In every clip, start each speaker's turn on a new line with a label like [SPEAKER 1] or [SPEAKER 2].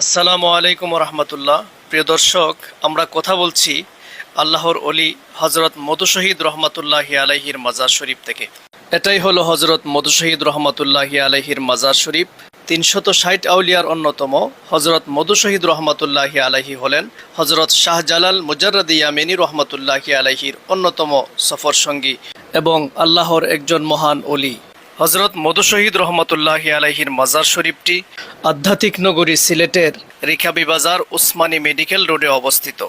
[SPEAKER 1] আসসালামু আলাইকুম রহমতুল্লাহ। প্রিয় দর্শক, আমরা কথা বলছি আল্লাহর অলি হজরত মধু শহীদ রহমতুল্লাহি আলাইহির মাজার শরীফ থেকে। এটাই হলো হজরত মধু শহীদ রহমতুল্লাহি আলাইহির মাজার শরীফ। 360 আউলিয়ার অন্যতম হজরত মধু শহীদ রহমতুল্লাহি আলাইহি হলেন হজরত শাহজালাল মুজাররদ ইয়ামিনী রহমতুল্লাহি আলাইহির অন্যতম সফর সঙ্গী এবং আল্লাহর একজন মহান অলি। হজরত মধু শহীদ রহমতুল্লাহি আলাইহির মাজার শরীফটি আধ্যাত্মিক নগরী সিলেটের রিখাবি বাজার উসমানী মেডিকেল রোডে অবস্থিত।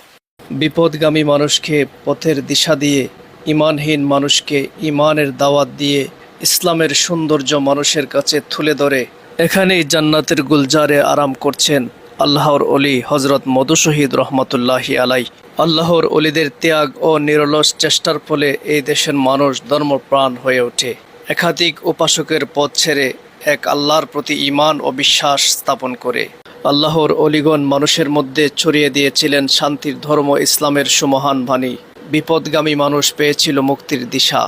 [SPEAKER 1] বিপদগামী মানুষকে পথের দিশা দিয়ে, ইমানহীন মানুষকে ইমানের দাওয়াত দিয়ে, ইসলামের সৌন্দর্য মানুষের কাছে তুলে ধরে এখানেই জান্নাতের গুলজারে আরাম করছেন আল্লাহর অলি হজরত মধু শহীদ রহমতুল্লাহি আলাই। আল্লাহর অলিদের ত্যাগ ও নিরলস চেষ্টার ফলে এই দেশের মানুষ ধর্মপ্রাণ হয়ে ওঠে। একাধিক উপাসকের পথ ছেড়ে এক আল্লাহর প্রতি ঈমান ও বিশ্বাস স্থাপন করে আল্লাহর অলিগণ মানুষের মধ্যে ছড়িয়ে দিয়েছিলেন শান্তির ধর্ম ইসলামের সুমহান বাণী। বিপদগামী মানুষ পেয়েছিল মুক্তির দিশা।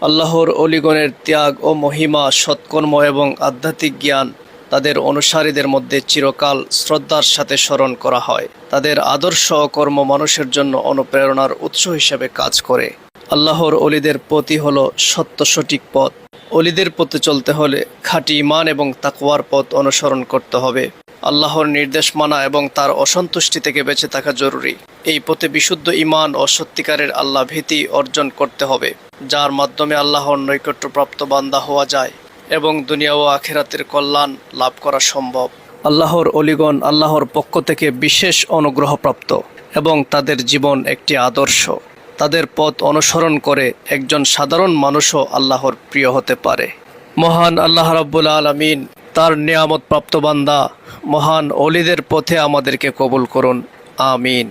[SPEAKER 1] আল্লাহর অলিগণের ত্যাগ ও মহিমা, সৎকর্ম এবং আধ্যাত্মিক জ্ঞান তাদের অনুসারীদের মধ্যে চিরকাল শ্রদ্ধার সাথে স্মরণ করা হয়। তাদের আদর্শ ও কর্ম মানুষের জন্য অনুপ্রেরণার উৎস হিসেবে কাজ করে। আল্লাহর অলিদের পথই হলো সত্য সঠিক পথ। অলিদের পথে চলতে হলে খাঁটি ঈমান এবং তাকওয়ার পথ অনুসরণ করতে হবে। আল্লাহর নির্দেশ মানা এবং তার অসন্তুষ্টি থেকে বেঁচে থাকা জরুরি। এই পথে বিশুদ্ধ ঈমান ও সত্যিকারের আল্লাহ ভীতি অর্জন করতে হবে, যার মাধ্যমে আল্লাহর নৈকট্যপ্রাপ্ত বান্দা হওয়া যায় এবং দুনিয়া ও আখিরাতের কল্যাণ লাভ করা সম্ভব। আল্লাহর অলিগণ আল্লাহর পক্ষ থেকে বিশেষ অনুগ্রহপ্রাপ্ত এবং তাদের জীবন একটি আদর্শ। তাদের পথ অনুসরণ করে একজন সাধারণ মানুষও আল্লাহর প্রিয় হতে পারে। মহান আল্লাহ রাব্বুল আলামিন তার নিয়ামত প্রাপ্ত বান্দা মহান অলিদের পথে আমাদেরকে কবুল করুন। আমিন।